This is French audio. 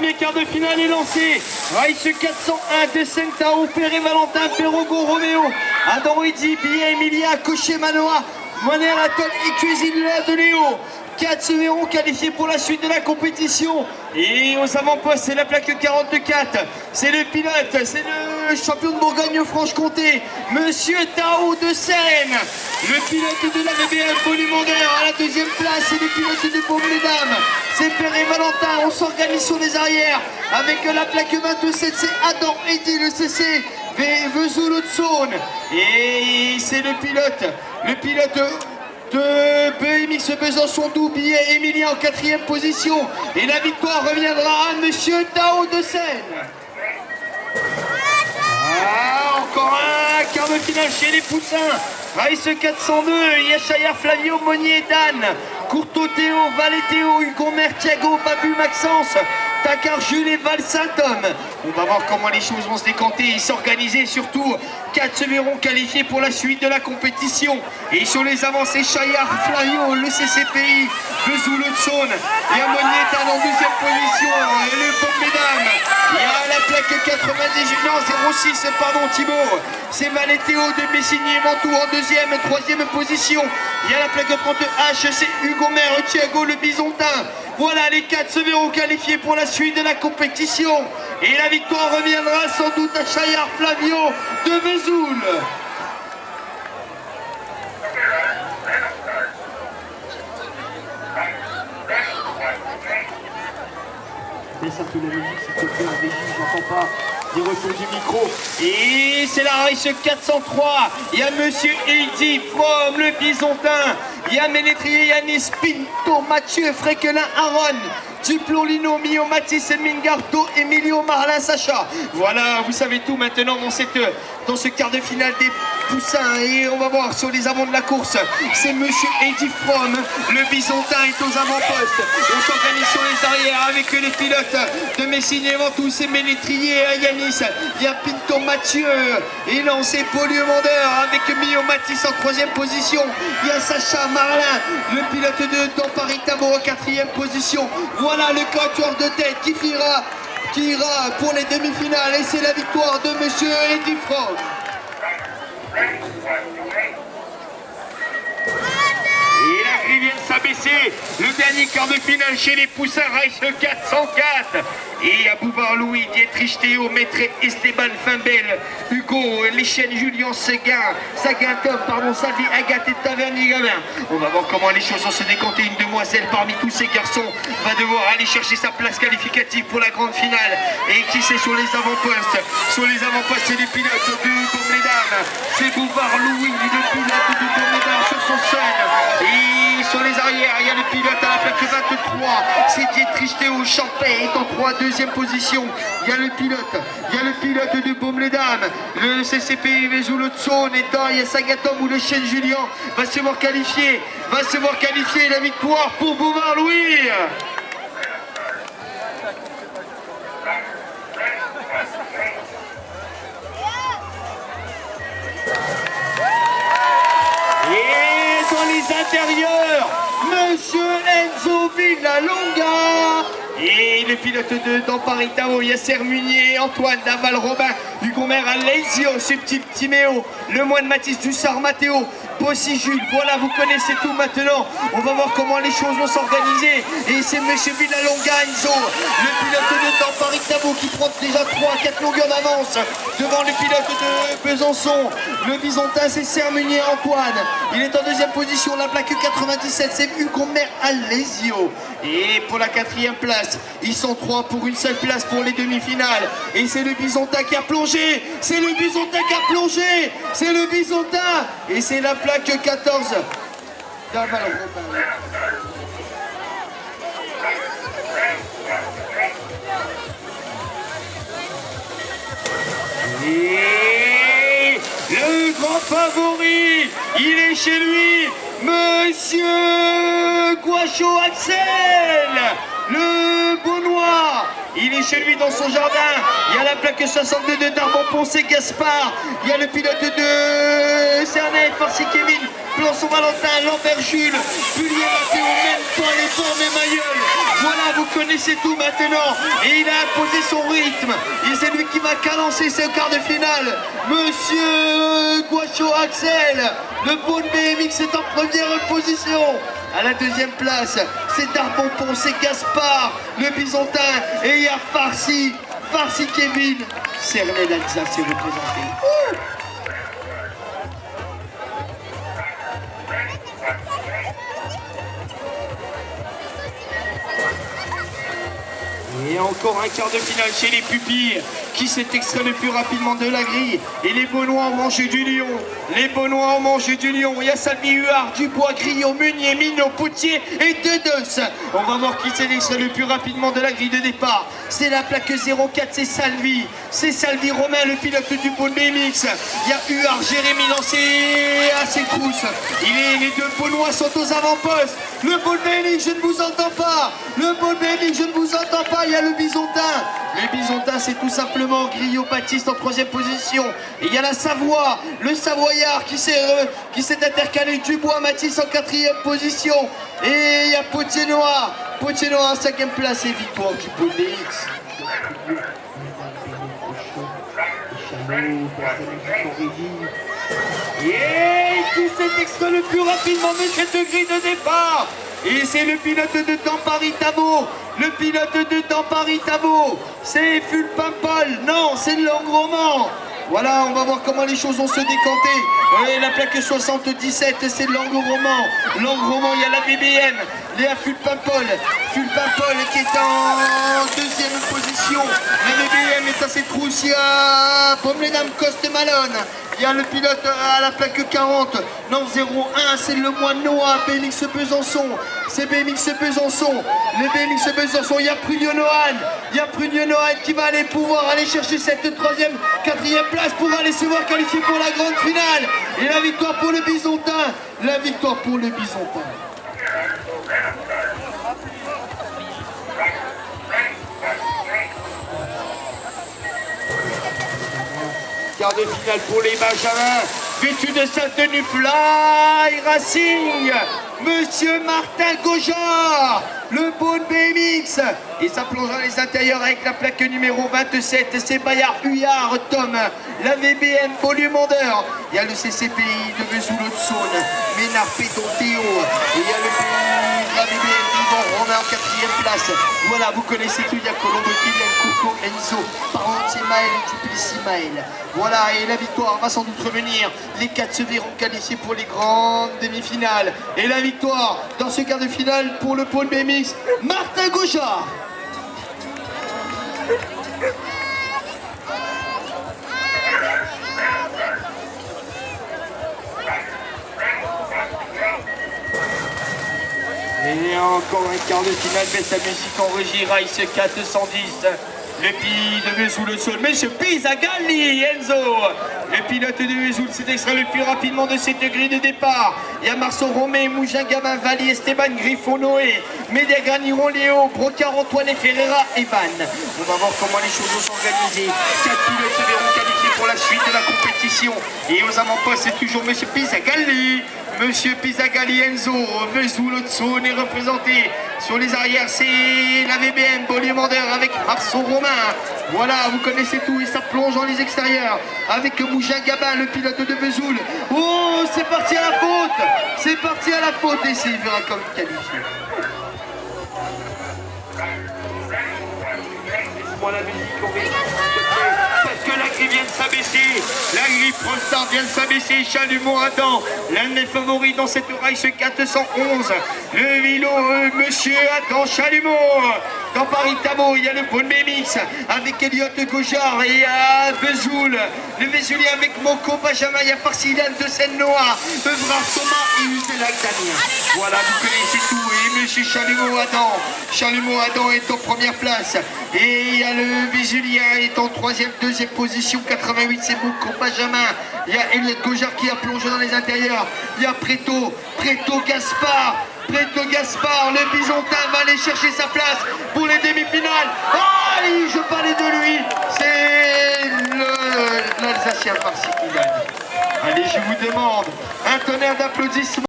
premier quart de finale est lancé. Race 401 de Sentao, Perret Valentin, Perrogo Roméo, Adam Eddy, Billet Emilia, Cochet Manoa, Moner Aton et Cuisine de Léo. 4 se verront qualifiés pour la suite de la compétition. Et aux avant-postes, c'est la plaque 44. C'est le pilote, c'est le champion de Bourgogne-Franche-Comté, Monsieur Tao de Seine. Le pilote de la BBM Polymondeur à la deuxième place, c'est le pilote de Baume-les-Dames. C'est Perret Valentin, on s'organise sur les arrières avec la plaque 27, c'est Adam Eddy, le CC Vesoul de Saône. Et c'est le pilote de BMX Besançon Doubillet, Emilien en 4e position. Et la victoire reviendra à Monsieur Tao de Seine. Encore un quart de finale chez les Poussins. Race 402, Yachayar, Flavio, Monnier, Dan, Courteau, Théo, Valé, Théo, Hugo, Mer, Thiago, Babu, Maxence, Takar, Jules et Val Saint-Homme. On va voir comment les choses vont se décanter et s'organiser. Surtout, 4 se verront qualifiés pour la suite de la compétition. Et sur les avancées, Chayard, Flavio, le CCPI, Vesoul de Saône. Il y a Monnier en deuxième position. Et le Pop Mesdames. Il y a la plaque 98, non 06, pardon Thibaut. C'est Valé Théo de Messigny et Mantoux en deuxième, troisième position. Il y a la plaque 32H, c'est Hugo Mer, Thiago le Bisontin. Voilà, les 4 se verront qualifiés pour la suite de la compétition. Et la victoire reviendra sans doute à Chayard Flavio de Vesoul. Baisse un peu la musique, s'il te plaît, j'entends pas les retours du micro. Et c'est la race 403. Il y a Monsieur Eddy From, le Bisontin. Il y a Ménétrier, Yanis, Pinto, Mathieu, Fréquelin, Aaron, Duplon, Lino, Mio, Mathis, Mingarto, Emilio, Marlin, Sacha. Voilà, vous savez tout maintenant dans ce quart de finale des Poussins. Et on va voir sur les avants de la course. C'est Monsieur Eddy From, le Bisontin est aux avant-postes. On s'organise sur les arrières avec les pilotes de Messigny et Mantoux. C'est Ménétrier et Yanis. Il y a Pinto, Mathieu et lancé Polymondeur avec Mio, Mathis en 3e position. Il y a Sacha Marlin, le pilote de Dans Paris Tamo en 4e position. Voilà le quatuor de tête qui ira pour les demi-finales. Et c'est la victoire de Monsieur Eddy From. Et la grille vient de s'abaisser. Le dernier quart de finale chez les Poussins, Race 404. Et à Bouvard Louis, Dietrich Théo, Maître Esteban Fimbel, Hugo, Léchène, Julien Seguin, Tom, Sadi, Agathe et Taverny Gamin. On va voir comment les choses vont se décanter. Une demoiselle parmi tous ces garçons va devoir aller chercher sa place qualificative pour la grande finale. Et qui c'est sur les avant-postes? Sur les avant-postes, c'est les pilotes de Baume-les-Dames. C'est Bouvard Louis, le pilote de Baume-les-Dames sur son sol. Et sur les arrières, il y a le pilote à la plaque 23. C'est Dietrich Théo, Champet est en 2e position. Il y a le pilote de Baume-les-Dames, le CCP Vesoul de Saône et il y a Sagatom ou le chêne Julien va se voir qualifier. La victoire pour Bouvard Louis. Et dans les intérieurs, Monsieur Enzo Villalonga. Et le pilote de Dans Paris Tao, Yasser Munier, Antoine Daval, Robin, Hugo Mer, Alesio, Subtil Timéo, Le Moine Mathis, Dussard, Mathéo, Bossy Jules. Voilà, vous connaissez tout maintenant. On va voir comment les choses vont s'organiser. Et c'est Monsieur Villalonga Enzo, le pilote de Dans Paris Tao qui prend déjà 3-4 longueurs d'avance devant le pilote de Besançon. Le Bisontin, c'est Sermunier Antoine. Il est en 2e position, la plaque 97, c'est Hugo Mer, Alesio. Et pour la 4e place, ils sont 3 pour une seule place pour les demi-finales. Et c'est le Bisontin qui a plongé. C'est le Bisontin. Et c'est la plaque 14 d'Aval. Et le grand favori, il est chez lui, Monsieur Guacho Axel, le Beaunois, Il est chez lui dans son jardin. Il y a la plaque 62 de Darbon-Ponce et Gaspard. Il y a le pilote de Cernay, Farsi Kevin, Plançon Valentin, Lambert Jules, Pullier Mathéo, même pas les temps, même aïeul. Voilà, vous connaissez tout maintenant. Et il a imposé son rythme. Et c'est lui qui va cadencer ce quart de finale. Monsieur Guacho Axel, le bon BMX est en première position. À la deuxième place, c'est Darbon-Ponce et Gaspard, le Bisontin. Et il y a Farsi Kevin. Cernay l'Alsace est représenté. Et encore un quart de finale chez les pupilles qui s'est extrait le plus rapidement de la grille. Et les Beaunois ont mangé du lion. Les Beaunois ont mangé du lion. Il y a Salvi, Huard, Dubois, Grillot, Meunier, Minot, Potier et Dedos. On va voir qui s'est extrait le plus rapidement de la grille de départ. C'est la plaque 04, c'est Salvi. C'est Salvi Romain, le pilote du Beaune BMX. Il y a Huard, Jérémy lancé à ses trousses. Les deux Beaunois sont aux avant-postes. Le Beaune BMX, je ne vous entends pas. Le Beaune BMX, je ne vous entends pas. Il y a le Bisontin. Le Bisontin, c'est tout simplement Grillot Baptiste en troisième position. Et il y a la Savoie, le Savoyard qui s'est intercalé. Dubois, Mathis en quatrième position. Et il y a Potier Noir en cinquième place. Et victoire du Beaune BMX. Et qui s'est extrait le plus rapidement de cette grille de départ. Et c'est le pilote de Dampari-Tavo. Le pilote de Dampari-Tavo. C'est Fulpimpol. Non, c'est le Langroman. Voilà, on va voir comment les choses vont se décanter. Et la plaque 77, c'est Langroman. Langroman, il y a la BBM. Léa Fulpimpol. Fulpimpol qui est en deuxième position. La BBM est à ses trousses. Il y a Pomme-les-Dames Coste-Malone. Il y a le pilote à la plaque 40, non 01, c'est le moine Noah, BMX Besançon, c'est BMX Besançon, le BMX Besançon, il y a Prunio Nohan, qui va pouvoir aller chercher cette troisième, quatrième place pour aller se voir qualifier pour la grande finale. Et la victoire pour le Bisontin, Quart de finale pour les Benjamins, vêtus de sa tenue Fly Racing, Monsieur Martin Gaujard, le Beaune BMX. Et ça plonge dans les intérieurs avec la plaque numéro 27, c'est Bayard Huyard Tom, la VBM Volumandeur. Il y a le CCPI de Vesoul-Haute-Saône, Ménard Péton Théo. Et il y a la VBM Yvon Romain en quatrième place. Voilà, vous connaissez tout, il y a Colombo, Kylian, Coco, Enzo, Parentier Maël, Duplessis Maël. Voilà, et la victoire va sans doute revenir. Les 4 se verront qualifiés pour les grandes demi-finales. Et la victoire dans ce quart de finale pour le Beaune BMX, Martin Gaujard. Et encore un quart de finale, baisse la musique en régie, Rice 410. Le pilote de Vesoul-le-Saône, Monsieur Pizagalli, Enzo. Le pilote de Vesoul s'est extrait le plus rapidement de cette grille de départ. Il y a Marceau Romé, Mougin Gabin, Valli, Esteban, Griffon, Noé, Média Graniron, Léo, Brocard, Antoine et Ferreira, Evan. On va voir comment les choses vont s'organiser. 4 pilotes se verront qualifiés pour la suite de la compétition. Et aux avant-postes, c'est toujours Monsieur Pizagalli. Monsieur Pizagalli Enzo, Vesoul-Haute-Saône est représenté. Sur les arrières, c'est la VBM Bolivandeur avec Marceau Romain. Voilà, vous connaissez tout et ça plonge dans les extérieurs. Avec Mougin Gabin, le pilote de Vesoul. Oh, c'est parti à la faute. C'est parti à la faute et c'est verra comme qualifié. Laisse-moi la musique en régie. Parce que la grille vient de s'abaisser, la grille Prostar vient de s'abaisser, Chalumeau Adam, l'un des favoris dans cette race 411, le vélo Monsieur Adam Chalumeau. Dans Paris-Tamo, il y a le Beaune BMX avec Elliot Gaujard et à Vesoul, le Vésulien avec Moko Benjamin, il y a Farsilane de Seine-Noire, Evrard Thomas et Uselac Damien. Voilà, vous connaissez tout. Et Monsieur Chalumeau Adam est en première place. Et il y a le Vésulien est en deuxième position, 88, c'est Moko Benjamin. Il y a Elliot Gaujard qui a plongé dans les intérieurs. Il y a Preto Gaspard. Alfredo Gaspard, le Bisontin va aller chercher sa place pour les demi-finales. Oh, je parlais de lui, c'est l'Alsacien Farsi qui gagne. Allez, je vous demande un tonnerre d'applaudissements.